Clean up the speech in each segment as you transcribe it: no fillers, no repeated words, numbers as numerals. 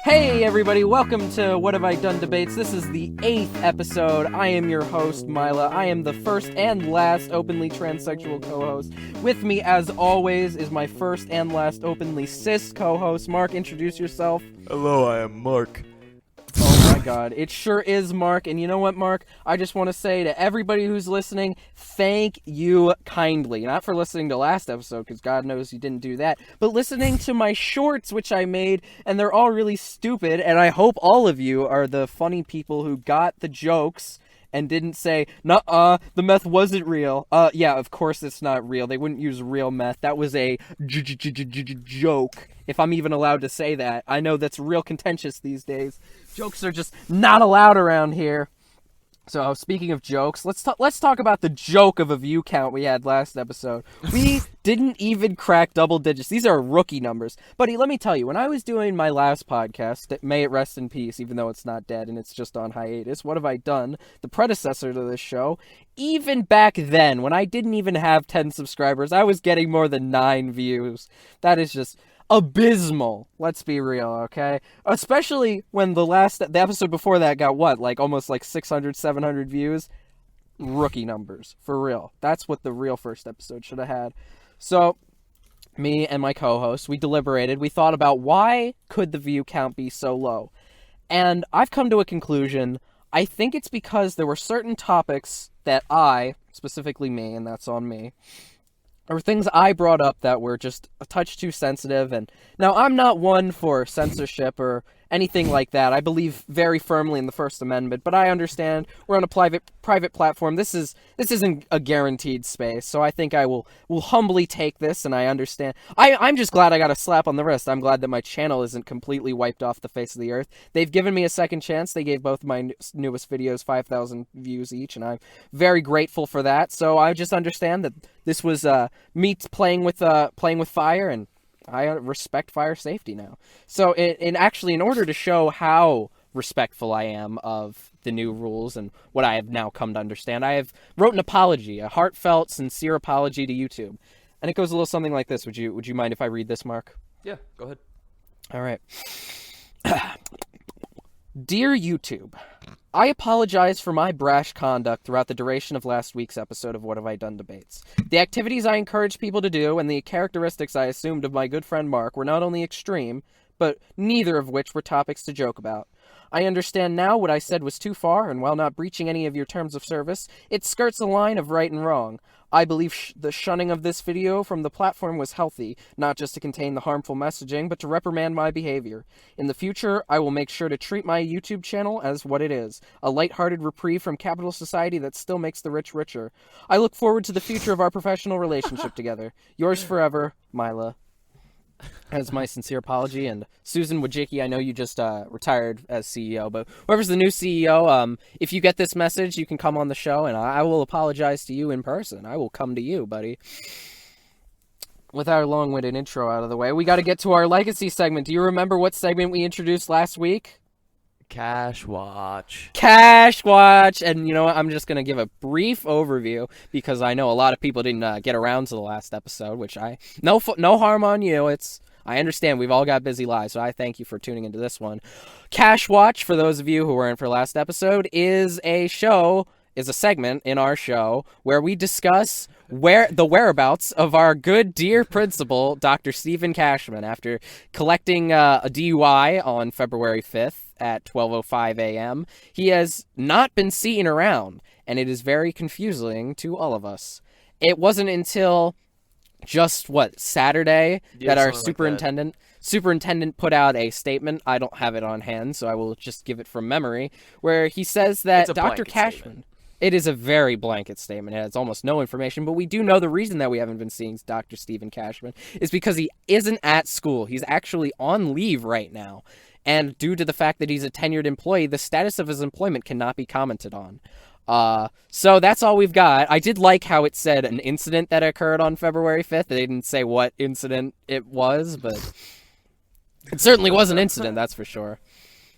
Hey everybody, welcome to What Have I Done Debates. This is the 8th episode. I am your host, Mila. I am the first and last openly transsexual co-host. With me, as always, is my first and last openly cis co-host. Mark, introduce yourself. Hello, I am Mark. Oh my god, it sure is Mark. And you know what, Mark? I just want to say to everybody who's listening, thank you kindly. Not for listening to last episode, because God knows you didn't do that, but listening to my shorts, which I made, and they're all really stupid, and I hope all of you are the funny people who got the jokes and didn't say, nuh-uh, the meth wasn't real. Yeah, of course it's not real. They wouldn't use real meth. That was a joke, if I'm even allowed to say that. I know that's real contentious these days. Jokes are just not allowed around here. So, speaking of jokes, let's talk about the joke of a view count we had last episode. We didn't even crack double digits. These are rookie numbers. Buddy, let me tell you, when I was doing my last podcast, may it rest in peace, even though it's not dead and it's just on hiatus, What Have I Done, the predecessor to this show, even back then, when I didn't even have 10 subscribers, I was getting more than 9 views. That is just abysmal. Let's be real, okay? Especially when the episode before that got what? Like almost like 600, 700 views? Rookie numbers. For real. That's what the real first episode should have had. So, me and my co-host, we deliberated. We thought about why could the view count be so low? And I've come to a conclusion. I think it's because there were certain topics that specifically me, and that's on me, or things I brought up that were just a touch too sensitive. And now, I'm not one for censorship or anything like that. I believe very firmly in the First Amendment, but I understand we're on a private platform. This isn't a guaranteed space, so I think I will humbly take this, and I understand. I'm just glad I got a slap on the wrist. I'm glad that my channel isn't completely wiped off the face of the earth. They've given me a second chance. They gave both my newest videos 5,000 views each, and I'm very grateful for that. So I just understand that this was me playing with fire, and I respect fire safety now. So, in order to show how respectful I am of the new rules and what I have now come to understand, I have wrote an apology, a heartfelt, sincere apology to YouTube, and it goes a little something like this. Would you mind if I read this, Mark? Yeah, go ahead. All right. Dear YouTube, I apologize for my brash conduct throughout the duration of last week's episode of What Have I Done Debates. The activities I encouraged people to do and the characteristics I assumed of my good friend Mark were not only extreme, but neither of which were topics to joke about. I understand now what I said was too far, and while not breaching any of your terms of service, it skirts a line of right and wrong. I believe the shunning of this video from the platform was healthy, not just to contain the harmful messaging, but to reprimand my behavior. In the future, I will make sure to treat my YouTube channel as what it is, a lighthearted reprieve from capital society that still makes the rich richer. I look forward to the future of our professional relationship together. Yours forever, Mila. As my sincere apology. And Susan Wojcicki, I know you just retired as CEO, but whoever's the new CEO, if you get this message, you can come on the show, and I will apologize to you in person. I will come to you, buddy. With our long-winded intro out of the way, we got to get to our legacy segment. Do you remember what segment we introduced last week? Cash Watch. Cash Watch. And you know what? I'm just going to give a brief overview because I know a lot of people didn't get around to the last episode, which no harm on you. I understand we've all got busy lives, so I thank you for tuning into this one. Cash Watch, for those of you who weren't for last episode, is a segment in our show where we discuss the whereabouts of our good dear principal, Dr. Stephen Cashman, after collecting a DUI on February 5th at 12:05 a.m. He has not been seen around, and it is very confusing to all of us. It wasn't until just Saturday that our superintendent put out a statement. I don't have it on hand, so I will just give it from memory, where he says that Dr. Cashman statement. It is a very blanket statement. It has almost no information, but we do know the reason that we haven't been seeing Dr. Stephen Cashman is because he isn't at school. He's actually on leave right now. And due to the fact that he's a tenured employee, the status of his employment cannot be commented on. So that's all we've got. I did like how it said an incident that occurred on February 5th. They didn't say what incident it was, but it certainly was an incident, that's for sure.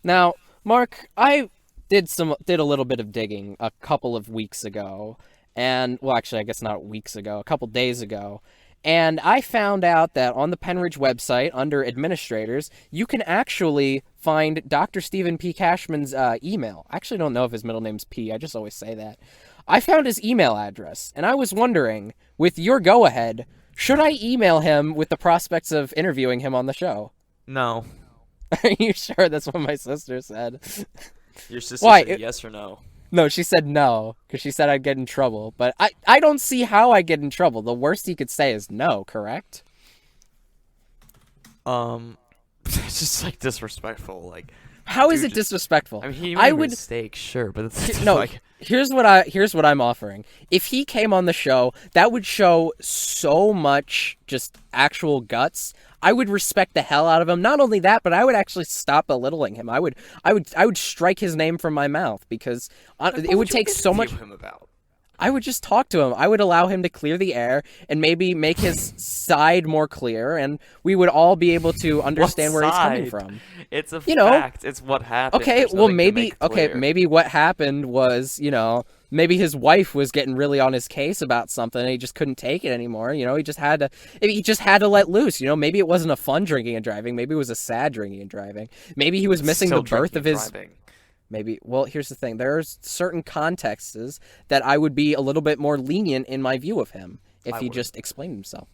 Now, Mark, I did a little bit of digging a couple of weeks ago, and, well, actually, I guess not weeks ago, a couple days ago, And I found out that on the Penridge website, under administrators, you can actually find Dr. Stephen P. Cashman's email. I actually don't know if his middle name's P. I just always say that. I found his email address, and I was wondering, with your go-ahead, should I email him with the prospects of interviewing him on the show? No. Are you sure? That's what my sister said. Your sister Why? said yes or no? No, she said no, because she said I'd get in trouble. But I don't see how I get in trouble. The worst he could say is no, correct? It's just like disrespectful. Like, How is dude, it disrespectful? I mean, he I made a would mistake, sure, but it's no. like, Here's what I'm offering. If he came on the show, that would show so much just actual guts. I would respect the hell out of him. Not only that, but I would actually stop belittling him. I would strike his name from my mouth because it would take so much. Him about? I would just talk to him. I would allow him to clear the air and maybe make his side more clear, and we would all be able to understand where he's coming from. It's a You know, fact. It's what happened. Okay, There's well nothing to maybe make clear. maybe what happened was, maybe his wife was getting really on his case about something and he just couldn't take it anymore. He just had to let loose. Maybe it wasn't a fun drinking and driving, maybe it was a sad drinking and driving. Maybe he was missing Still the birth of his driving. Maybe. Well, here's the thing. There are certain contexts that I would be a little bit more lenient in my view of him if he just explained himself.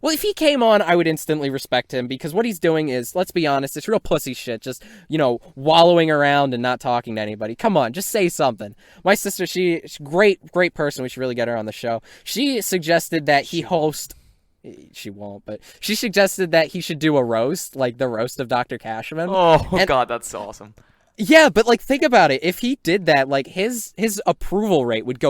Well, if he came on, I would instantly respect him because what he's doing is, let's be honest, it's real pussy shit. Just, wallowing around and not talking to anybody. Come on, just say something. My sister, she's great person. We should really get her on the show. She suggested that he host... She won't, but she suggested that he should do a roast, like the roast of Dr. Cashman. Oh, God, that's awesome. Yeah, but think about it. If he did that, his approval rate would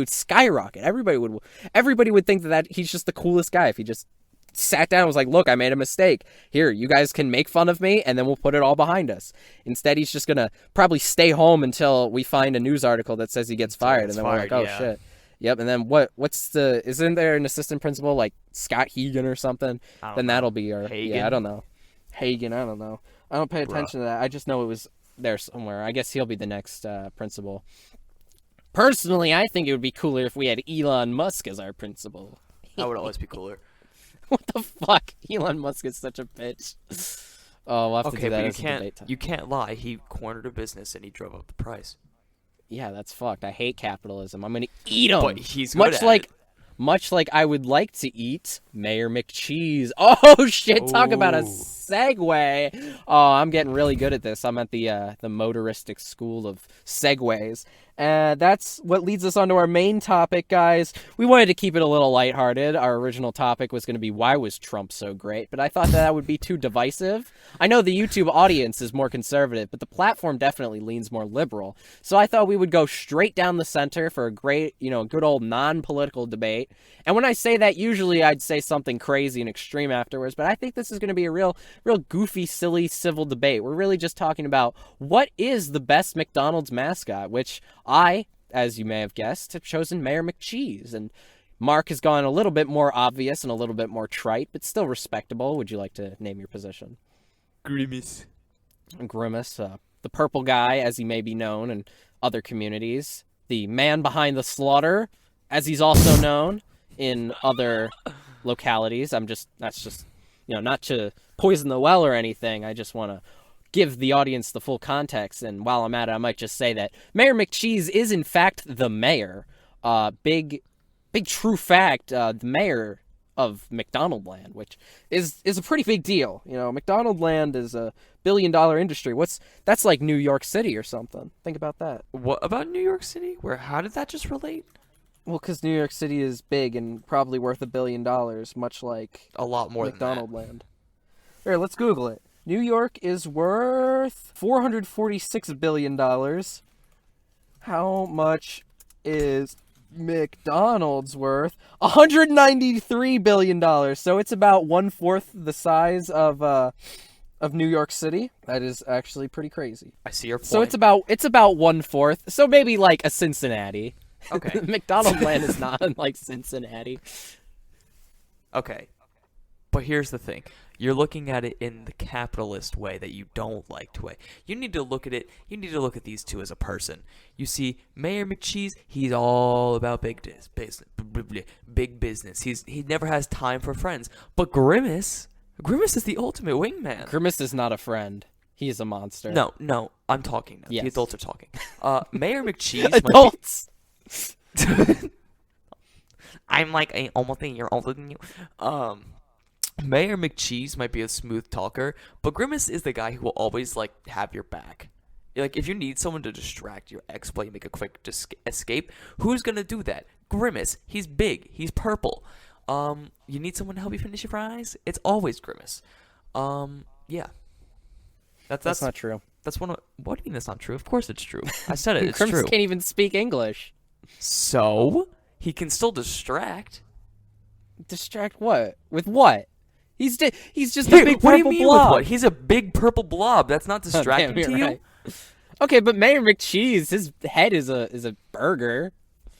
skyrocket. Everybody would think that he's just the coolest guy if he just sat down and was like, "Look, I made a mistake. Here, you guys can make fun of me, and then we'll put it all behind us." Instead, he's just gonna probably stay home until we find a news article that says he gets fired, and then we're like, "Oh shit." Yep, and then isn't there an assistant principal like Scott Hegan or something? Then that'll be our Hagen? Yeah, I don't know. Hagen, I don't know. I don't pay attention to that. I just know it was there somewhere. I guess he'll be the next principal. Personally, I think it would be cooler if we had Elon Musk as our principal. That would always be cooler. What the fuck? Elon Musk is such a bitch. Oh, we'll have to do that but as a debate time. you can't lie. He cornered a business and he drove up the price. Yeah, that's fucked. I hate capitalism. I'm gonna eat him. But he's good at it. Much like I would like to eat Mayor McCheese. Oh shit! Talk about a segue. Oh, I'm getting really good at this. I'm at the motoristic school of segues. That's what leads us on to our main topic, guys. We wanted to keep it a little lighthearted. Our original topic was going to be why was Trump so great, but I thought that would be too divisive. I know the YouTube audience is more conservative, but the platform definitely leans more liberal. So I thought we would go straight down the center for a great, good old non-political debate. And when I say that, usually I'd say something crazy and extreme afterwards, but I think this is going to be a real goofy, silly, civil debate. We're really just talking about what is the best McDonald's mascot, which I, as you may have guessed, have chosen Mayor McCheese, and Mark has gone a little bit more obvious and a little bit more trite, but still respectable. Would you like to name your position? Grimace. Grimace, the purple guy, as he may be known in other communities. The man behind the slaughter, as he's also known in other localities. That's just, not to poison the well or anything. I just want to give the audience the full context, and while I'm at it, I might just say that Mayor McCheese is in fact the mayor. Big true fact, the mayor of McDonald Land, which is a pretty big deal. McDonald Land is a billion-dollar industry. That's like New York City or something. Think about that. What about New York City? How did that just relate? Well, because New York City is big and probably worth $1 billion, much like a lot more McDonald than that. Land. Here, let's Google it. New York is worth $446 billion. How much is McDonald's worth? $193 billion. So it's about 1/4 the size of New York City. That is actually pretty crazy. I see your point. So it's about 1/4. So maybe like a Cincinnati. Okay. McDonald Land is not unlike Cincinnati. Okay. But here's the thing. You're looking at it in the capitalist way that you don't like to way. You need to look at these two as a person. You see, Mayor McCheese, he's all about big business. He never has time for friends. But Grimace is the ultimate wingman. Grimace is not a friend. He is a monster. No, I'm talking now. Yes. The adults are talking. Mayor McCheese Adults. I'm like almost a year older than you. Mayor McCheese might be a smooth talker, but Grimace is the guy who will always like have your back. Like if you need someone to distract your exploit, you make a quick escape. Who's gonna do that? Grimace. He's big. He's purple. You need someone to help you finish your fries? It's always Grimace. Yeah. That's not true. That's one of. What do you mean that's not true? Of course it's true. I said it. It's Grimace true. can't even speak English. So he can still distract. Distract what? With what? He's just Hey, a big what do you purple mean blob. with what? He's a big purple blob. That's not Damn, distracting you're to you. right. Okay, but Mayor McCheese, his head is a burger.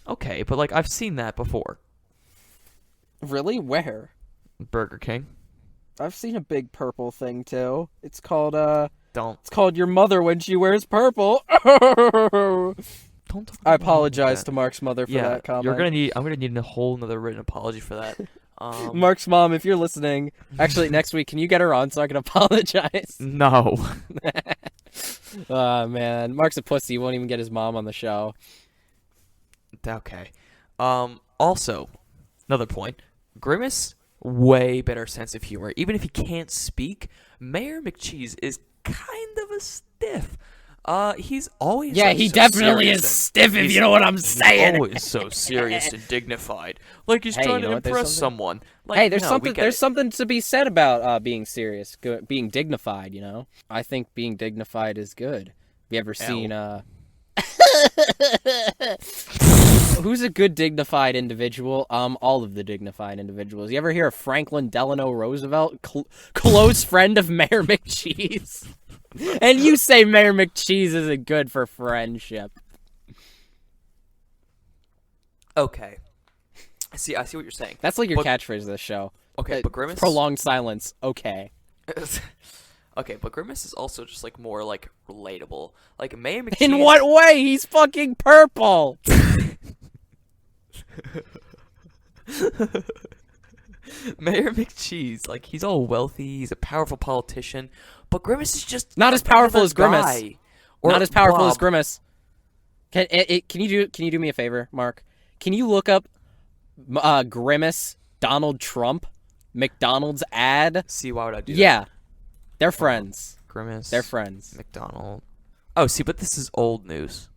Okay, but like I've seen that before. Really? Where? Burger King. I've seen a big purple thing too. It's called Don't. It's called your mother when she wears purple. Don't. I apologize to Mark's mother for that comment. I'm gonna need a whole another written apology for that. Mark's mom, if you're listening, actually next week, can you get her on so I can apologize? No. Man, Mark's a pussy. He won't even get his mom on the show. Okay. Also, another point. Grimace, way better sense of humor. Even if he can't speak, Mayor McCheese is kind of a stiff. He's always he so definitely serious is stiff, if you know what I'm saying. He's always so serious and dignified, like he's trying to impress someone. Like, Hey, there's no, something to be said about being serious, being dignified. You know, I think being dignified is good. Have you ever seen who's a good dignified individual? All of the dignified individuals. You ever hear of Franklin Delano Roosevelt, close friend of Mayor McCheese? And you say Mayor McCheese isn't good for friendship. Okay. I see what you're saying. That's like your catchphrase of the show. Okay, but Grimace. Prolonged silence. Okay. Okay, but Grimace is also just like more like relatable. Like Mayor McCheese. In what way? He's fucking purple. Mayor McCheese, like he's all wealthy, he's a powerful politician, but Grimace is just not as powerful as Grimace. Guy. Or not as powerful as Bob. Grimace. Can you do me a favor, Mark? Can you look up Grimace Donald Trump McDonald's ad? See, why would I do that? Yeah. They're friends. Grimace. They're friends. McDonald. Oh, see, but this is old news.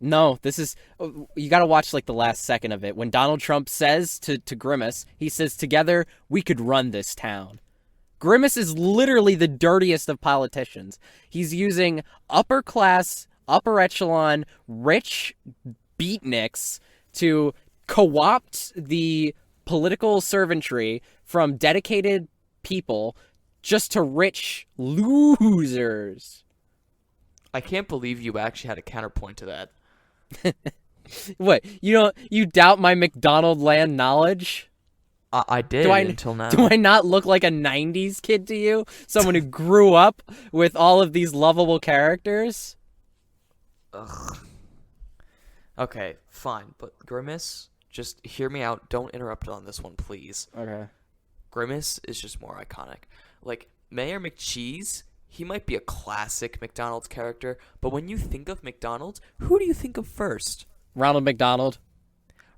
No, this is... You gotta watch, like, the last second of it. When Donald Trump says to Grimace, he says, together, we could run this town. Grimace is literally the dirtiest of politicians. He's using upper-class, upper-echelon, rich beatniks to co-opt the political servantry from dedicated people just to rich losers. I can't believe you actually had a counterpoint to that. What? You doubt my McDonald land knowledge? I did until now. Do I not look like a 90s kid to you? Someone who grew up with all of these lovable characters? Ugh. Okay, fine. But Grimace, just hear me out. Don't interrupt on this one, please. Okay. Grimace is just more iconic. Like, Mayor McCheese, he might be a classic McDonald's character, but when you think of McDonald's, who do you think of first? Ronald McDonald.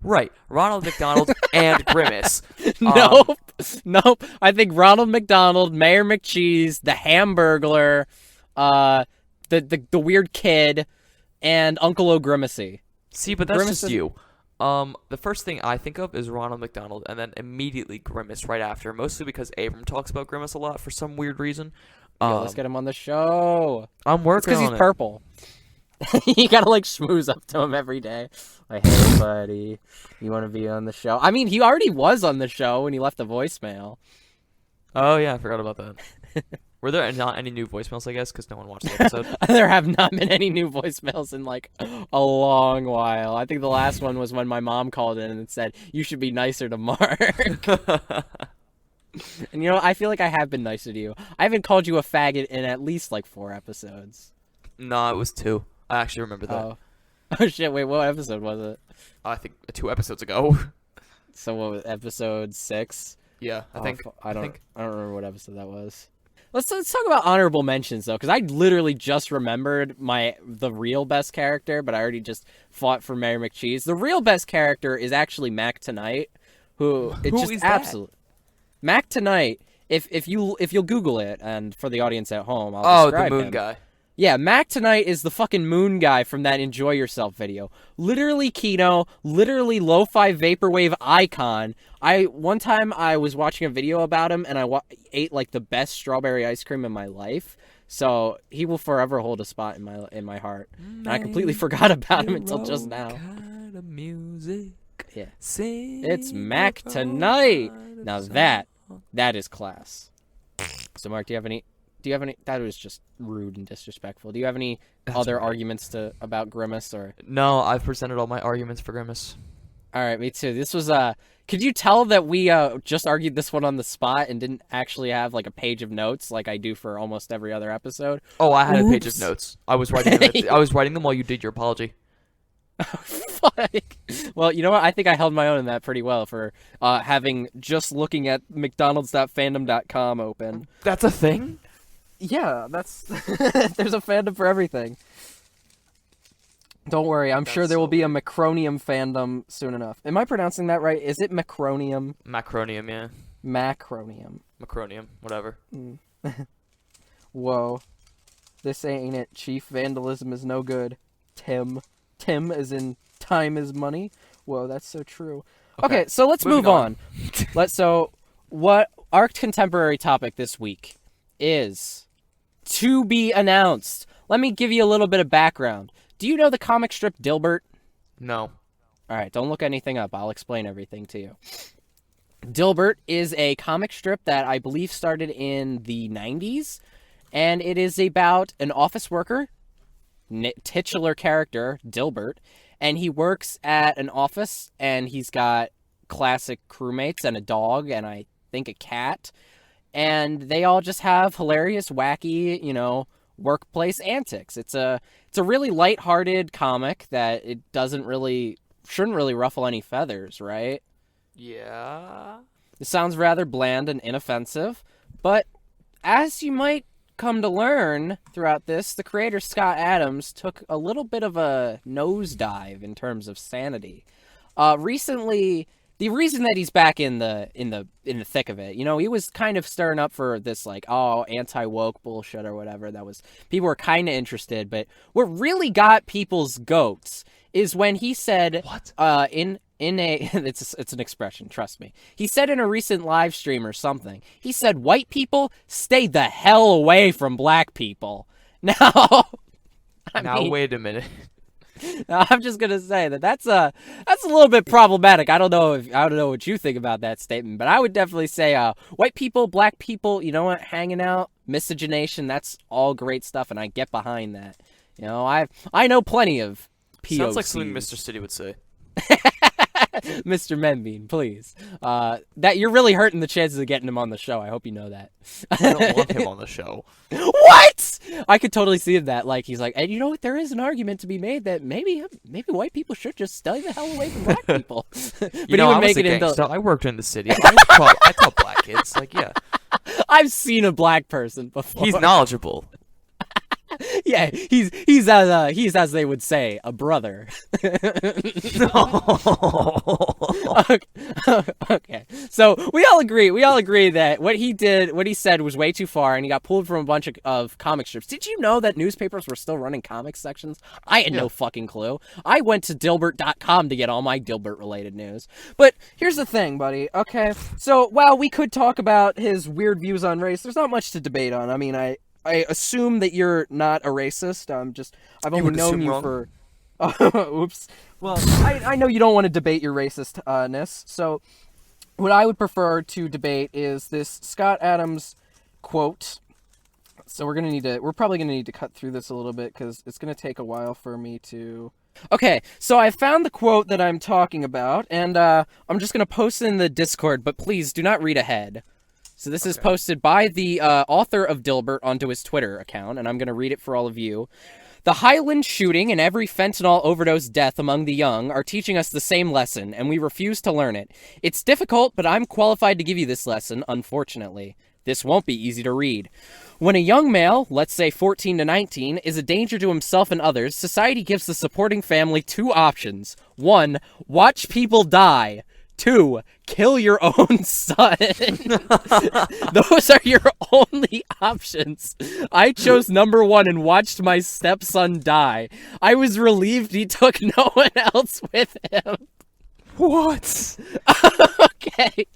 Right, Ronald McDonald and Grimace. Nope. I think Ronald McDonald, Mayor McCheese, the Hamburglar, the weird kid, and Uncle O'Grimacy. See, but that's Grimace just you. The first thing I think of is Ronald McDonald, and then immediately Grimace right after, mostly because Abram talks about Grimace a lot for some weird reason. Yo, let's get him on the show. I'm working on it. Because he's purple. You gotta, like, schmooze up to him every day. Like, hey, buddy, you want to be on the show? I mean, he already was on the show when he left the voicemail. Oh, yeah, I forgot about that. Were there not any new voicemails, I guess, because no one watched the episode? There have not been any new voicemails in, like, a long while. I think the last one was when my mom called in and said, you should be nicer to Mark. And I feel like I have been nicer to you. I haven't called you a faggot in at least like 4 episodes. No, it was 2. I actually remember that. Oh. Oh shit, wait, what episode was it? I think 2 episodes ago. So what was episode 6? Yeah, I think. I don't remember what episode that was. Let's talk about honorable mentions though, because I literally just remembered the real best character, but I already just fought for Mayor McCheese. The real best character is actually Mac Tonight, who is that? Mac Tonight. If you'll Google it, and for the audience at home, I'll describe the moon him. guy. Yeah, Mac Tonight is the fucking moon guy from that Enjoy Yourself video. Literally Kino, literally lo-fi vaporwave icon. One time I was watching a video about him and I ate like the best strawberry ice cream in my life. So he will forever hold a spot in my heart. And I completely forgot about him until just now. Kind of music. Yeah. Sing It's Mac Tonight. Now that is class. So Mark, do you have any? That was just rude and disrespectful. Do you have any other arguments about Grimace or? No, I've presented all my arguments for Grimace. All right, me too. This was could you tell that we just argued this one on the spot and didn't actually have like a page of notes like I do for almost every other episode? Oh, I had a page of notes. I was writing them. I was writing them while you did your apology. Fuck. Well, you know what? I think I held my own in that pretty well for having just looking at McDonalds.fandom.com open. That's a thing? Yeah, that's there's a fandom for everything. Don't worry, I'm sure there will be a Macronium fandom soon enough. Am I pronouncing that right? Is it Macronium? Macronium, yeah. Macronium. Macronium, whatever. Whoa. This ain't it. Chief vandalism is no good. Tim as in time is money. Whoa, that's so true. Okay, so let's move on. So what our contemporary topic this week is to be announced. Let me give you a little bit of background. Do you know the comic strip Dilbert? No. All right, don't look anything up. I'll explain everything to you. Dilbert is a comic strip that I believe started in the 90s, and it is about an office worker, titular character, Dilbert, and he works at an office, and he's got classic crewmates and a dog, and I think a cat, and they all just have hilarious, wacky, workplace antics. It's a really lighthearted comic that it shouldn't really ruffle any feathers, right? Yeah. It sounds rather bland and inoffensive, but as you might come to learn throughout this, the creator Scott Adams took a little bit of a nosedive in terms of sanity. Recently, the reason that he's back in the thick of it, he was kind of stirring up for this anti-woke bullshit or whatever. People were kind of interested, but what really got people's goats is when he said, "What?" It's an expression, trust me. He said in a recent live stream or something, he said, "White people stay the hell away from black people." Now, wait a minute. Now, I'm just gonna say that's a little bit problematic. I don't know what you think about that statement, but I would definitely say white people, black people, hanging out, miscegenation, that's all great stuff, and I get behind that. I know plenty of POCs. Sounds like something Mr. City would say. Mr. Membean, please. That you're really hurting the chances of getting him on the show. I hope you know that. I don't want him on the show. What? I could totally see that. Like he's like, and you know what? There is an argument to be made that maybe white people should just stay the hell away from black people. But he would make it into. I worked in the city. I taught black kids. Yeah. I've seen a black person before. He's knowledgeable. Yeah, he's as they would say, a brother. Okay. So we all agree that what he said was way too far, and he got pulled from a bunch of comic strips. Did you know that newspapers were still running comic sections? I had no fucking clue. I went to Dilbert.com to get all my Dilbert related news. But here's the thing, buddy. Okay. So while we could talk about his weird views on race, there's not much to debate on. I mean, I assume that you're not a racist. I've only known you for... Oops. Well, I know you don't want to debate your racistness, so what I would prefer to debate is this Scott Adams quote. So we're probably gonna need to cut through this a little bit because it's gonna take a while for me to... Okay, so I found the quote that I'm talking about, and I'm just gonna post it in the Discord, but please do not read ahead. So this is Okay. posted by the author of Dilbert onto his Twitter account, and I'm going to read it for all of you. The Highland shooting and every fentanyl overdose death among the young are teaching us the same lesson, and we refuse to learn it. It's difficult, but I'm qualified to give you this lesson, unfortunately. This won't be easy to read. When a young male, let's say 14 to 19, is a danger to himself and others, society gives the supporting family two options. 1, watch people die. 2, kill your own son. Those are your only options. I chose number 1 and watched my stepson die. I was relieved he took no one else with him. What? Okay.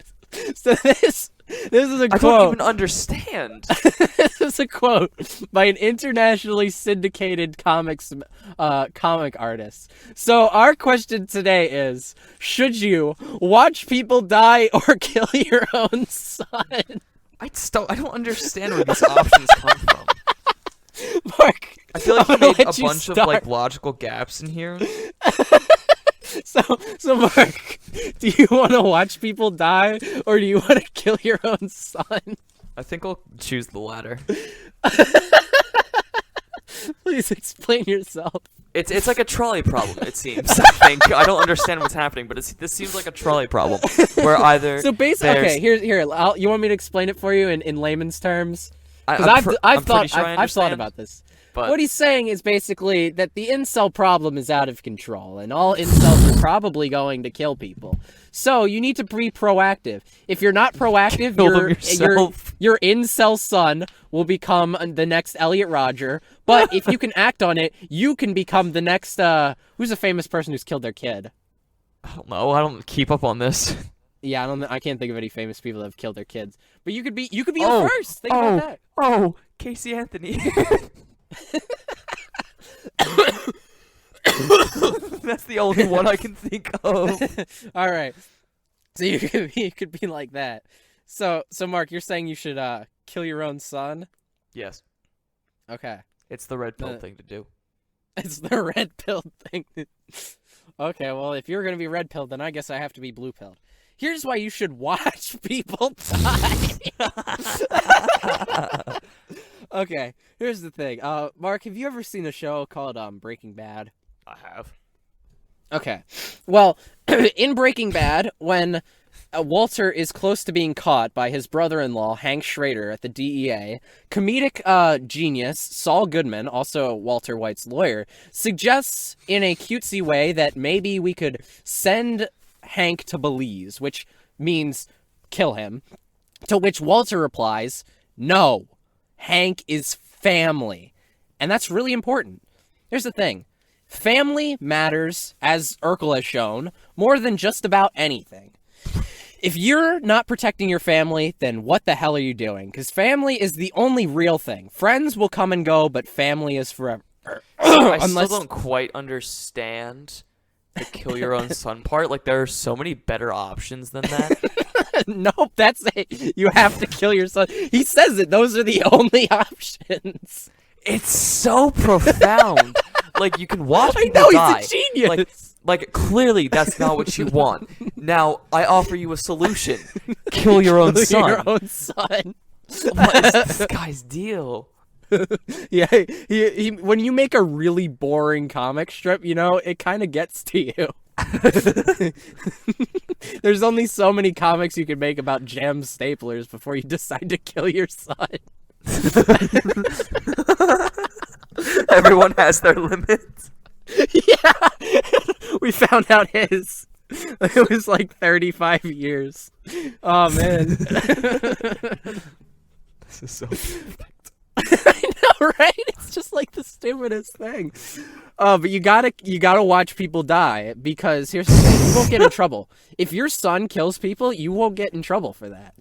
So this is a quote. I don't even understand. This is a quote by an internationally syndicated comic artist. So our question today is, should you watch people die or kill your own son? I don't understand where these options come from. Mark, I feel like you I'm gonna made a let you bunch of start. like logical gaps in here. So Mark, do you want to watch people die or do you want to kill your own son? I think I'll choose the latter. Please explain yourself. It's like a trolley problem, it seems. I think I don't understand what's happening, but this seems like a trolley problem where either So basically, there's- okay, here. You want me to explain it for you in layman's terms? Because I'm I've pretty thought sure I I've thought understand, about this. but What he's saying is basically that the incel problem is out of control, and all incels are probably going to kill people. So you need to be proactive. If you're not proactive, Kill them yourself. your incel son will become the next Elliot Rodger. But if you can act on it, you can become the next. Who's a famous person who's killed their kid? I don't know. I don't keep up on this. Yeah, I can't think of any famous people that have killed their kids. But you could be the first. Think about that. Oh, Casey Anthony. That's the only one I can think of. All right. So you could be like that. So Mark, you're saying you should kill your own son? Yes, Okay. it's the red pill thing to do. It's the red pill thing. Okay, well, if you're going to be red pilled, then I guess I have to be blue pilled. Here's why you should watch people die. Okay, here's the thing. Mark, have you ever seen a show called Breaking Bad? I have. Okay. Well, in Breaking Bad, when Walter is close to being caught by his brother-in-law, Hank Schrader, at the DEA, comedic genius Saul Goodman, also Walter White's lawyer, suggests in a cutesy way that maybe we could send Hank to Belize, which means kill him, to which Walter replies, no, Hank is family. And that's really important. Here's the thing. Family matters, as Urkel has shown, more than just about anything. If you're not protecting your family, then what the hell are you doing? Because family is the only real thing. Friends will come and go, but family is forever. I still don't quite understand the kill your own son part. Like, there are so many better options than that. Nope, that's it. You have to kill your son. He says it. Those are the only options. It's so profound. Like, you can watch I people know, die. he's a genius. Like, clearly that's not what you want. Now, I offer you a solution. Kill your own son. Your own son. What is this guy's deal? Yeah, he when you make a really boring comic strip, you know, it kind of gets to you. There's only so many comics you can make about jam staplers before you decide to kill your son. Everyone has their limits. Yeah, we found out his. It was like 35 years. Oh man. This is so perfect. I know, right? It's just like the stupidest thing. But you gotta watch people die, because here's the thing: you won't get in trouble. If your son kills people, you won't get in trouble for that,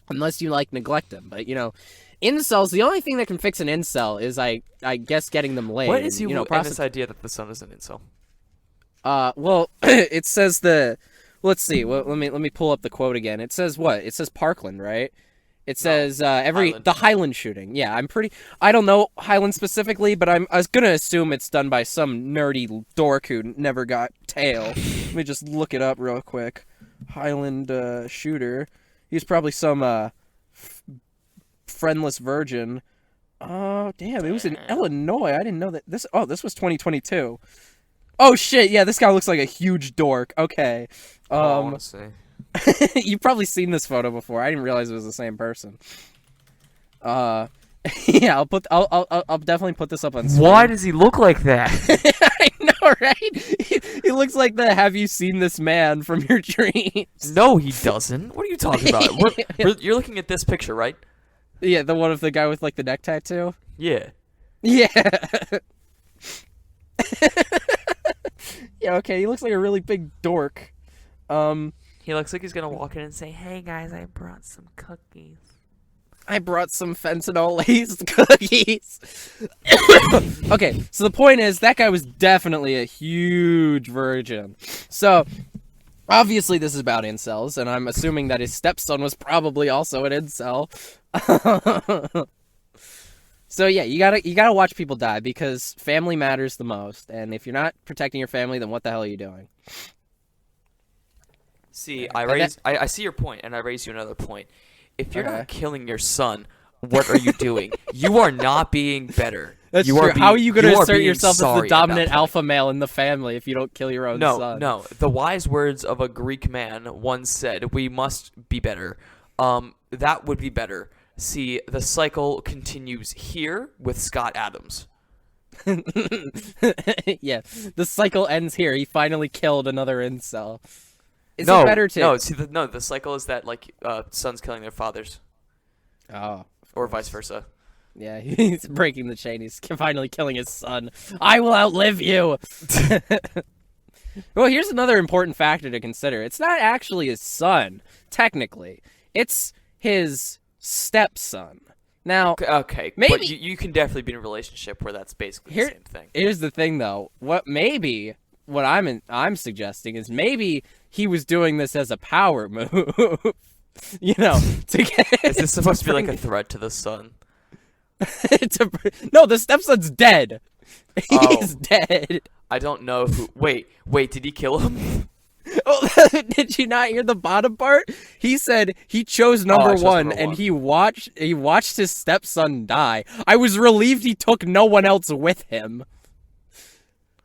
unless you like neglect them. But you know, incels. The only thing that can fix an incel is, I guess, getting them laid. What is you know, in this idea that the son is an incel? Well, it says let's see. Well, let me pull up the quote again. It says what? It says Parkland, right? It says Highland. the Highland shooting. Yeah, I don't know Highland specifically, but I was gonna assume it's done by some nerdy dork who never got tail. Let me just look it up real quick. Highland shooter. He's probably some friendless virgin. Oh, damn, it was in Illinois. I didn't know that. This was 2022. Oh, shit, yeah, this guy looks like a huge dork. Okay. I want to say. You've probably seen this photo before. I didn't realize it was the same person. Yeah, I'll definitely put this up on screen. Why does he look like that? I know, right? He looks like the "Have you seen this man" from your dreams. No, he doesn't. What are you talking about? You're looking at this picture, right? Yeah, the one of the guy with like the neck tattoo. Yeah. Yeah. Yeah. Okay. He looks like a really big dork. He looks like he's gonna walk in and say, "Hey guys, I brought some cookies." I brought some fentanyl-laced cookies. Okay, so the point is, that guy was definitely a huge virgin. So, obviously this is about incels, and I'm assuming that his stepson was probably also an incel. So yeah, you gotta watch people die, because family matters the most, and if you're not protecting your family, then what the hell are you doing? See, I see your point, and I raise you another point. If you're not killing your son, what are you doing? You are not being better. That's true. How are you going to assert yourself as the dominant alpha male in the family if you don't kill your own son? No. The wise words of a Greek man once said, "We must be better." That would be better. See, the cycle continues here with Scott Adams. Yeah, the cycle ends here. He finally killed another incel. Is it better to... the cycle is that, like, sons killing their fathers. Oh. Or vice versa. Yeah, he's breaking the chain. He's finally killing his son. I will outlive you! Well, here's another important factor to consider. It's not actually his son, technically. It's his stepson. Now, okay, maybe... But you can definitely be in a relationship where that's basically the same thing. Here's the thing, though. What I'm suggesting is maybe he was doing this as a power move. You know, to get... Is this supposed to be like a threat to the son? No, the stepson's dead. He's dead. I don't know who... Wait, did he kill him? Oh, did you not hear the bottom part? He said he chose number one, and he watched his stepson die. I was relieved he took no one else with him.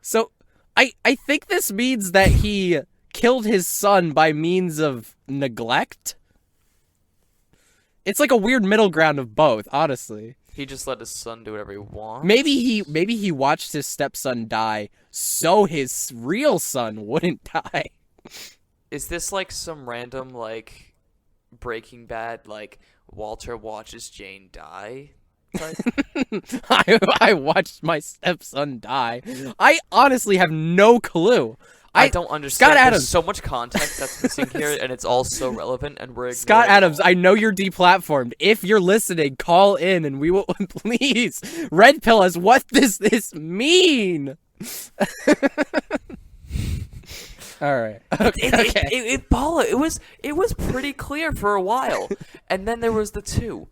So... I think this means that he killed his son by means of neglect. It's like a weird middle ground of both, honestly. He just let his son do whatever he wants? Maybe he watched his stepson die so his real son wouldn't die. Is this like some random, like, Breaking Bad, like, Walter watches Jane die? I watched my stepson die. I honestly have no clue. I don't understand. Scott Adams. There's so much context that's missing here, and it's all so relevant, and we're Scott Adams, I know you're deplatformed. If you're listening, call in, and we will please red pill us. What does this mean? All right. Okay. Paula, it was pretty clear for a while, and then there was the two.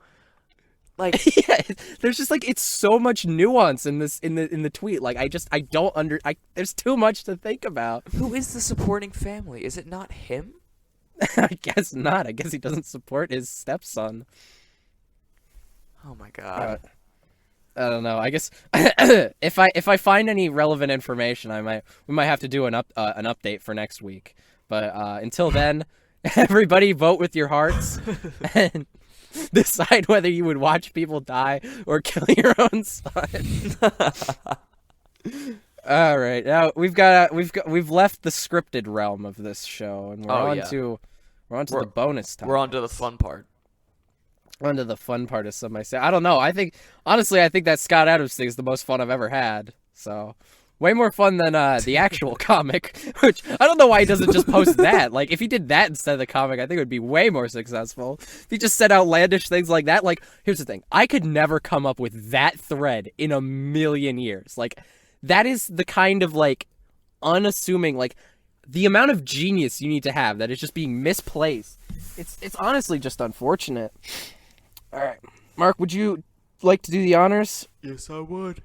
Like, yeah, there's just like, it's so much nuance in this in the tweet. Like, I don't there's too much to think about. Who is the supporting family? Is it not him? I guess not. I guess he doesn't support his stepson. Oh my god. I don't know. I guess if I find any relevant information, we might have to do an update for next week. But until then, everybody vote with your hearts and decide whether you would watch people die or kill your own son. All right, now we've left the scripted realm of this show, and we're on to the bonus time. We're on to the fun part. On to the fun part, as some might say. I don't know. I think that Scott Adams thing is the most fun I've ever had. So. Way more fun than the actual comic, which I don't know why he doesn't just post that. Like, if he did that instead of the comic, I think it would be way more successful. If he just said outlandish things like that, like, here's the thing. I could never come up with that thread in a million years. Like, that is the kind of, like, unassuming, like, the amount of genius you need to have that is just being misplaced. It's honestly just unfortunate. All right. Mark, would you like to do the honors? Yes, I would.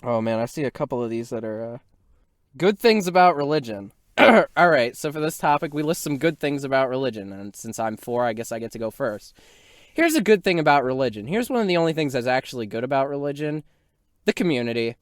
Oh, man, I see a couple of these that are good things about religion. All right, so for this topic, we list some good things about religion, and since I'm 4, I guess I get to go first. Here's a good thing about religion. Here's one of the only things that's actually good about religion. The community.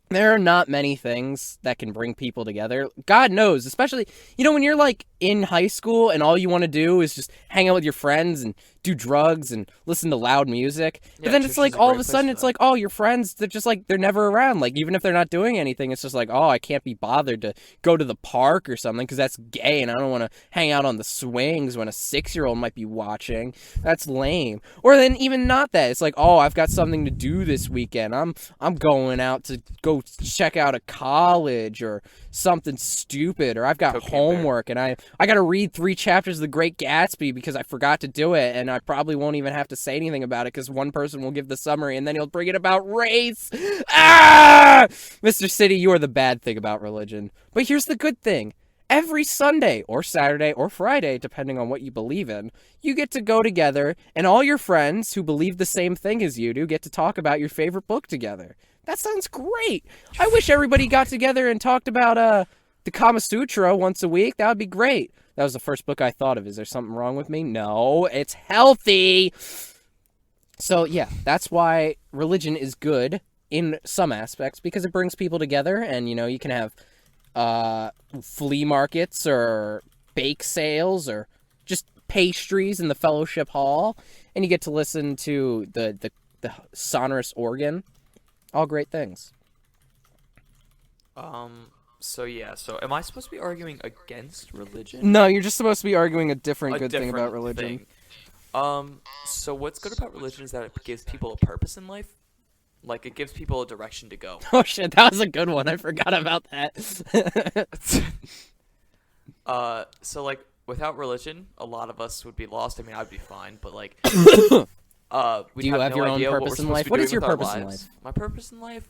There are not many things that can bring people together. God knows, especially, when you're like in high school and all you want to do is just hang out with your friends and do drugs and listen to loud music. But then it's like all of a sudden it's like, oh, your friends, they're just like, they're never around. Like, even if they're not doing anything, it's just like, oh, I can't be bothered to go to the park or something because that's gay and I don't want to hang out on the swings when a 6-year-old might be watching. That's lame. Or then even not that. It's like, oh, I've got something to do this weekend. I'm going out to go check out a college or something stupid, or I've got homework and I got to read 3 chapters of The Great Gatsby because I forgot to do it, and I probably won't even have to say anything about it because one person will give the summary and then he'll bring it about race. Mr. City, you are the bad thing about religion. But here's the good thing. Every Sunday or Saturday or Friday, depending on what you believe in, you get to go together and all your friends who believe the same thing as you do get to talk about your favorite book together. That sounds great. I wish everybody got together and talked about the Kama Sutra once a week. That would be great. That was the first book I thought of. Is there something wrong with me? No, it's healthy. So yeah, that's why religion is good in some aspects, because it brings people together, and you can have flea markets or bake sales or just pastries in the fellowship hall, and you get to listen to the sonorous organ. All great things. So am I supposed to be arguing against religion? No, you're just supposed to be arguing a different good thing about religion. So what's good about religion is that it gives people a purpose in life. Like, it gives people a direction to go. Oh shit, that was a good one. I forgot about that. So like, without religion, a lot of us would be lost. I mean, I'd be fine, but like, do you have your own purpose in life? What is your purpose in life? My purpose in life?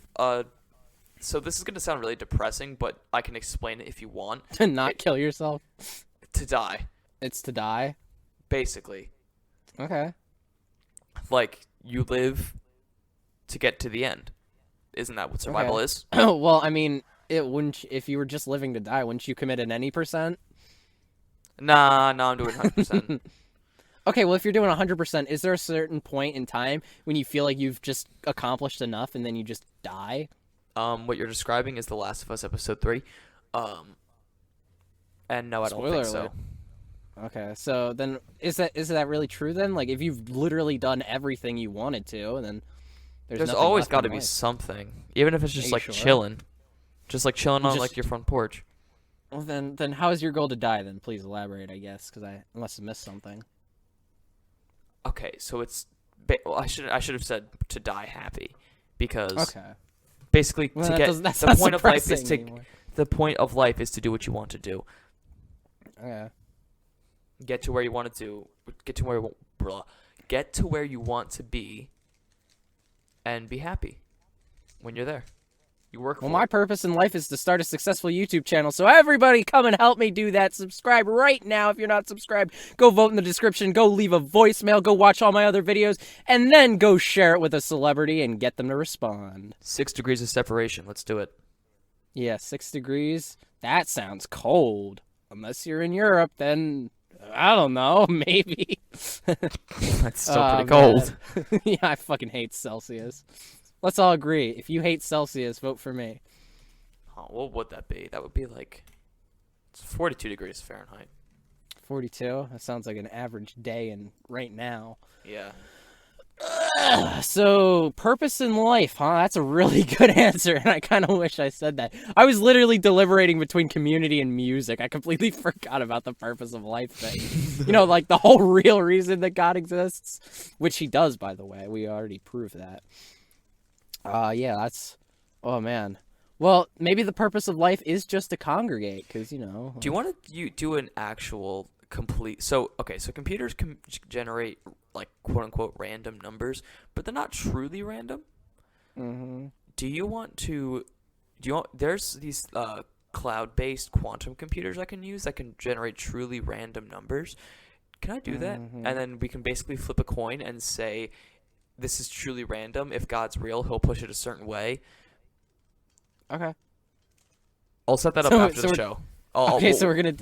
So this is gonna sound really depressing, but I can explain it if you want. To not kill yourself? To die. It's to die? Basically. Okay. Like, you live to get to the end. Isn't that what survival is? Well, I mean, if you were just living to die, wouldn't you commit an any percent? Nah, I'm doing 100%. Okay, well, if you're doing 100%, is there a certain point in time when you feel like you've just accomplished enough and then you just die? What you're describing is The Last of Us Episode 3. And no, I don't think so. Okay, so then is that really true then? Like, if you've literally done everything you wanted to, and then there's always got to be something, even if it's just like chilling, just like chilling on like your front porch. Well, then how is your goal to die? Then please elaborate, I guess, because I must have missed something. Okay, so it's I should have said to die happy, because basically to get the point of life is the point of life is to do what you want to do. Okay. Get to where you want to get to where you want to be, and be happy when you're there. You work. Well, my purpose in life is to start a successful YouTube channel. So everybody, come and help me do that. Subscribe right now if you're not subscribed. Go vote in the description. Go leave a voicemail. Go watch all my other videos, and then go share it with a celebrity and get them to respond. 6 degrees of separation. Let's do it. Yeah, 6 degrees. That sounds cold. Unless you're in Europe, then I don't know. Maybe. That's still pretty cold. Yeah, I fucking hate Celsius. Let's all agree. If you hate Celsius, vote for me. Oh, what would that be? That would be like 42 degrees Fahrenheit. 42? That sounds like an average day in right now. Yeah. So, purpose in life, huh? That's a really good answer, and I kind of wish I said that. I was literally deliberating between community and music. I completely forgot about the purpose of life thing. Like the whole real reason that God exists, which he does, by the way. We already proved that. Yeah, that's... Oh, man. Well, maybe the purpose of life is just to congregate, because, Do you want to do an actual complete... So computers can generate, like, quote-unquote random numbers, but they're not truly random. Mm-hmm. There's these cloud-based quantum computers I can use that can generate truly random numbers. Can I do that? Mm-hmm. And then we can basically flip a coin and say... This is truly random. If God's real, he'll push it a certain way. Okay. I'll set that up after the show. So we're gonna...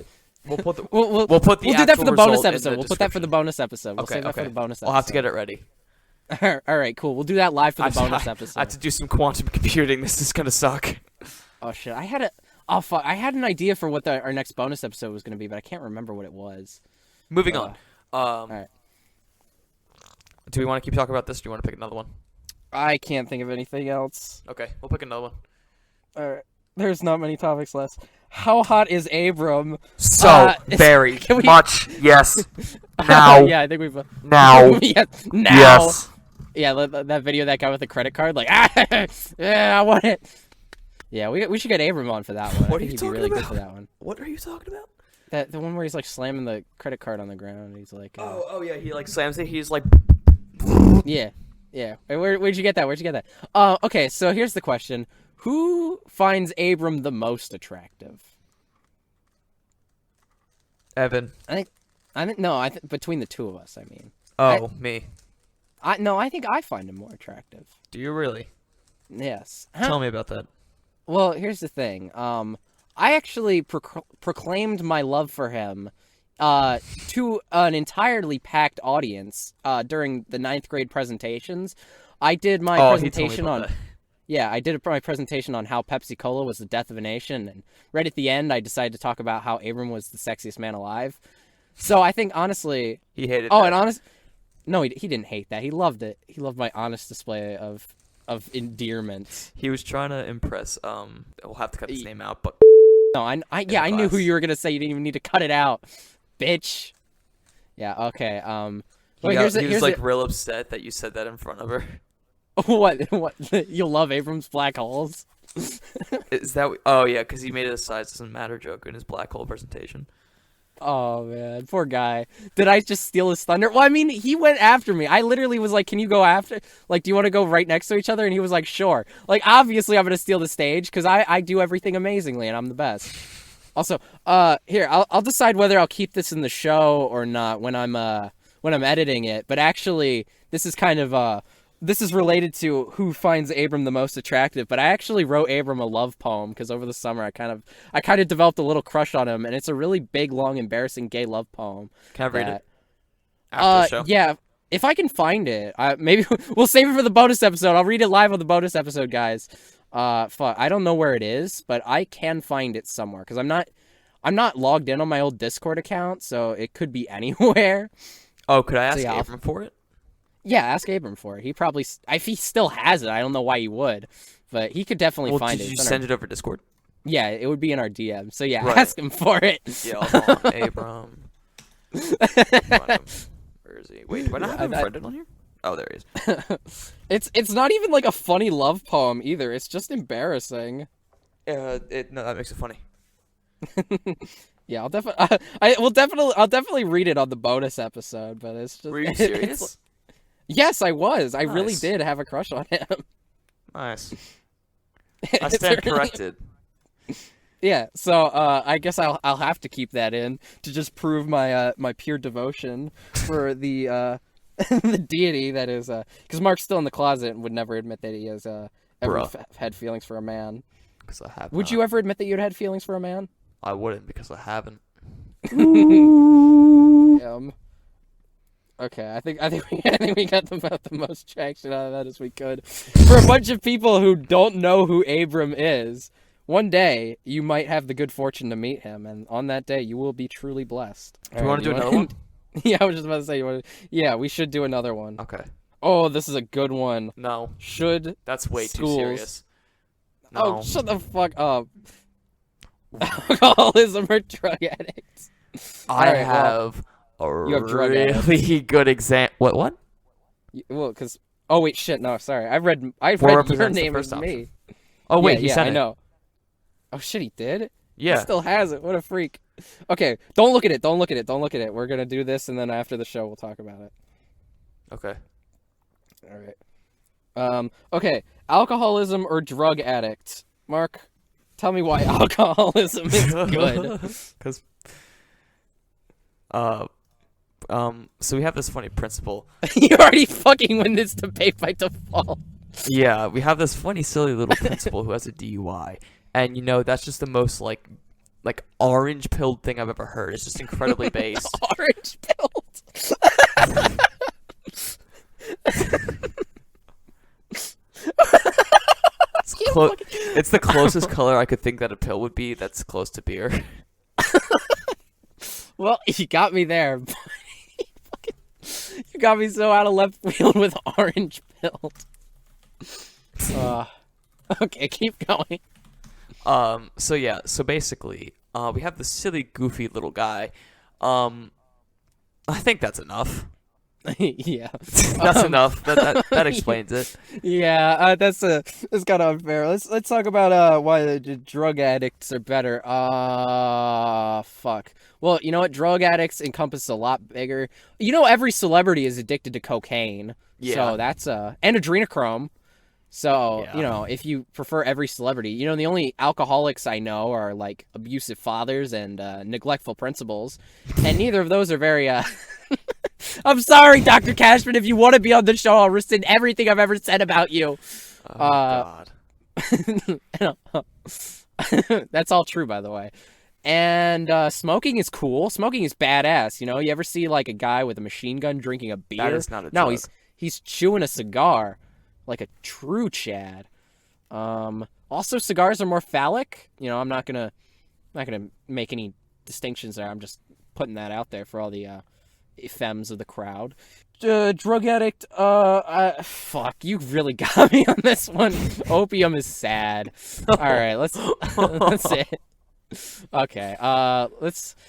We'll put the We'll put the we'll do that for actual the bonus result in episode. the We'll put that for the description. bonus episode. We'll Okay, save that for okay. the bonus episode. I'll have to get it ready. All right, cool. We'll do that live for the bonus I episode. have to do some quantum computing. This is gonna suck. Oh shit! I had I had an idea for what our next bonus episode was going to be, but I can't remember what it was. Moving on. Alright. Do we want to keep talking about this? Or do you want to pick another one? I can't think of anything else. Okay, we'll pick another one. Alright. There's not many topics left. How hot is Abram? So very can we- much. Yes. Now. Yeah, I think we've. Now. Yeah, now. Yes. Yeah, that video of that guy with the credit card, like, yeah, I want it. Yeah, we should get Abram on for that one. What I are think you he'd talking be really about? good for that one. What are you talking about? The one where he's like slamming the credit card on the ground. And he's like, Oh yeah, he like slams it. He's like. yeah. Wait, where'd you get that? Where'd you get that? Okay, so here's the question: who finds Abram the most attractive? Evan. I think between the two of us. I mean, Me. I think I find him more attractive. Do you really? Yes. Tell me about that. Well, here's the thing. I actually proclaimed my love for him to an entirely packed audience during the 9th grade presentations. I did my presentation on. That. Yeah, I did my presentation on how Pepsi Cola was the death of a nation, and right at the end, I decided to talk about how Abram was the sexiest man alive. So I think honestly, He hated. oh, that. and no, he didn't hate that. He loved it. He loved my honest display of endearment. He was trying to impress. We'll have to cut his name out, but. No, I knew who you were gonna say. You didn't even need to cut it out, bitch. Yeah. Okay. He was like real upset that you said that in front of her. What? You'll love Abram's black holes. Is that? Oh yeah, because he made it a size doesn't matter joke in his black hole presentation. Oh man, poor guy. Did I just steal his thunder? Well, I mean, he went after me. I literally was like, "Can you go after? Like, do you want to go right next to each other?" And he was like, "Sure." Like, obviously, I'm gonna steal the stage because I do everything amazingly and I'm the best. Also, here I'll decide whether I'll keep this in the show or not when I'm editing it. But actually, this is kind of this is related to who finds Abram the most attractive. But I actually wrote Abram a love poem because over the summer I kind of developed a little crush on him, and it's a really big, long, embarrassing gay love poem. Can I read it? After the show? Yeah, if I can find it, maybe we'll save it for the bonus episode. I'll read it live on the bonus episode, guys. Fuck, I don't know where it is, but I can find it somewhere because I'm not logged in on my old Discord account, so it could be anywhere. Oh, could I ask yeah, Abram for it? Yeah, ask Abram for it. He probably, if he still has it, I don't know why he would, but he could definitely find it. Did you send it over Discord? Yeah, it would be in our DM. So yeah, Right. ask him for it. Yeah, hold on. Abram. Where is he? Wait, do I not have him friended on here? Oh, there he is. It's not even like a funny love poem either. It's just embarrassing. No, that makes it funny. Yeah, I'll definitely read it on the bonus episode. But it's just. Were you serious? Yes, I was. I really Nice. did have a crush on him. Nice. I stand corrected. Yeah, so I guess I'll have to keep that in to just prove my my pure devotion for the the deity that is because Mark's still in the closet and would never admit that he has ever had feelings for a man. Because I have. Would you ever admit that you'd had feelings for a man? I wouldn't because I haven't. Okay, I think we got about the most traction out of that as we could. For a bunch of people who don't know who Abram is, one day you might have the good fortune to meet him, and on that day you will be truly blessed. Do you want to do another one? Yeah, I was just about to say yeah, we should do another one. Okay. Oh, this is a good one. No. Should That's way schools... too serious. No. Oh, shut the fuck up. Alcoholism or drug addicts? I Alright, have you have drug really good example. What? Well, because oh wait, shit, no, sorry. I've read your represents the name first as me. option? Oh wait, he yeah, sent I it. know. Oh shit, he did. Yeah. He still has it. What a freak. Okay, don't look at it. Don't look at it. Don't look at it. We're gonna do this, and then after the show, we'll talk about it. Okay. All right. Okay. Alcoholism or drug addict? Mark, tell me why alcoholism is good. Because. So we have this funny principle. You already fucking win this debate by default. Yeah, we have this funny, silly little principal who has a DUI, and that's just the most like like orange pilled thing I've ever heard. It's just incredibly based. Orange pilled. It's the closest color I could think that a pill would be that's close to beer. Well, you got me there. You got me so out of left field with orange pilled. Okay, keep going. So basically, we have this silly, goofy little guy. I think that's enough. Yeah, That's enough. That explains it. Yeah, that's kind of unfair. Let's talk about why the drug addicts are better. Fuck. Well, you know what? Drug addicts encompass a lot bigger. You know, every celebrity is addicted to cocaine. Yeah. So that's and adrenochrome. So, Yeah. you know, if you prefer every celebrity, you know, the only alcoholics I know are like abusive fathers and neglectful principals, and neither of those are very. I'm sorry, Dr. Cashman. If you want to be on the show, I'll rescind everything I've ever said about you. Oh, God. That's all true, by the way. And smoking is cool. Smoking is badass. You know, you ever see like a guy with a machine gun drinking a beer? That is not a No, drug. he's chewing a cigar, like a true Chad. Also, cigars are more phallic. You know, I'm not gonna make any distinctions there. I'm just putting that out there for all the femmes of the crowd. Drug addict, fuck, you really got me on this one. Opium is sad. Alright, let's it. Okay,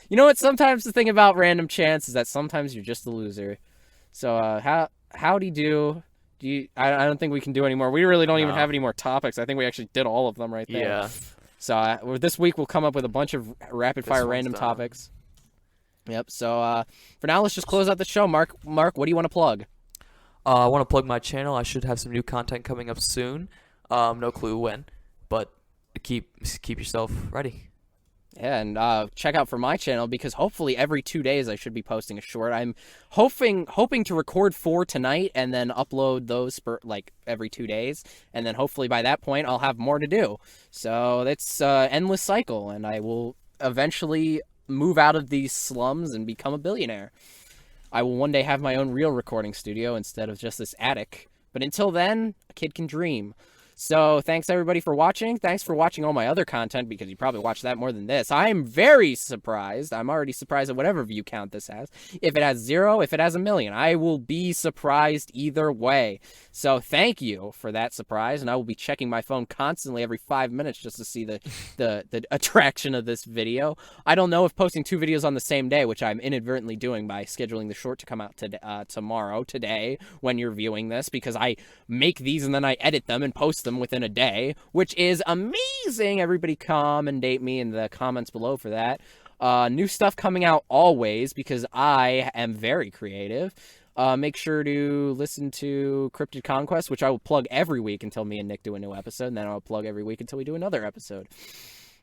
you know what, sometimes the thing about random chance is that sometimes you're just a loser. So, howdy do you, I don't think we can do anymore. We really don't even have any more topics. I think we actually did all of them right there. Yeah. So, this week we'll come up with a bunch of rapid-fire random topics. Yep, so for now, let's just close out the show. Mark, what do you want to plug? I want to plug my channel. I should have some new content coming up soon. No clue when, but keep yourself ready. Yeah, and check out for my channel, because hopefully every 2 days I should be posting a short. I'm hoping to record 4 tonight and then upload those for like every 2 days, and then hopefully by that point I'll have more to do. So that's endless cycle, and I will eventually move out of these slums and become a billionaire. I will one day have my own real recording studio instead of just this attic. But until then, a kid can dream. So thanks everybody for watching. Thanks for watching all my other content, because you probably watched that more than this. I am very surprised. I'm already surprised at whatever view count this has. If it has 0, if it has 1 million, I will be surprised either way. So thank you for that surprise, and I will be checking my phone constantly every 5 minutes just to see the attraction of this video. I don't know if posting 2 videos on the same day, which I'm inadvertently doing by scheduling the short to come out today, when you're viewing this, because I make these and then I edit them and post them within a day, which is amazing. Everybody commendate me in the comments below for that. New stuff coming out always, because I am very creative. Make sure to listen to Cryptid Conquest, which I will plug every week until me and Nick do a new episode, and then I'll plug every week until we do another episode.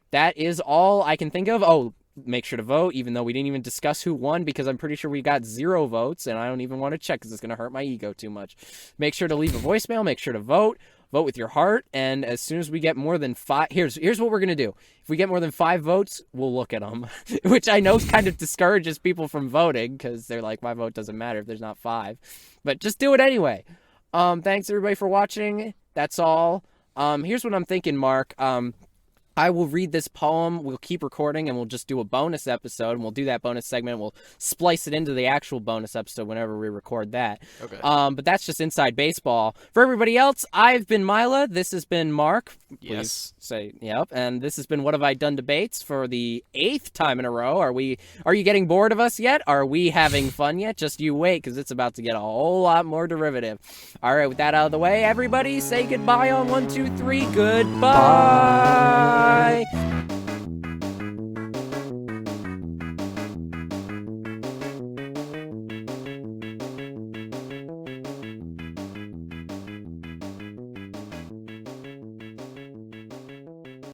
That is all I can think of. Oh, make sure to vote, even though we didn't even discuss who won, because I'm pretty sure we got 0 votes, and I don't even want to check because it's going to hurt my ego too much. Make sure to leave a voicemail. Make sure to vote. Vote with your heart, and as soon as we get more than 5... Here's what we're going to do. If we get more than 5 votes, we'll look at them, which I know kind of discourages people from voting, because they're like, my vote doesn't matter if there's not 5. But just do it anyway. Thanks, everybody, for watching. That's all. Here's what I'm thinking, Mark. I will read this poem, we'll keep recording, and we'll just do a bonus episode, and we'll do that bonus segment, and we'll splice it into the actual bonus episode whenever we record that. Okay. But that's just inside baseball. For everybody else, I've been Mila, this has been Mark. Yes. Please say, yep, and this has been What Have I Done Debates for the 8th time in a row. Are you getting bored of us yet? Are we having fun yet? Just you wait, because it's about to get a whole lot more derivative. All right, with that out of the way, everybody say goodbye on 1, 2, 3. Goodbye. Bye.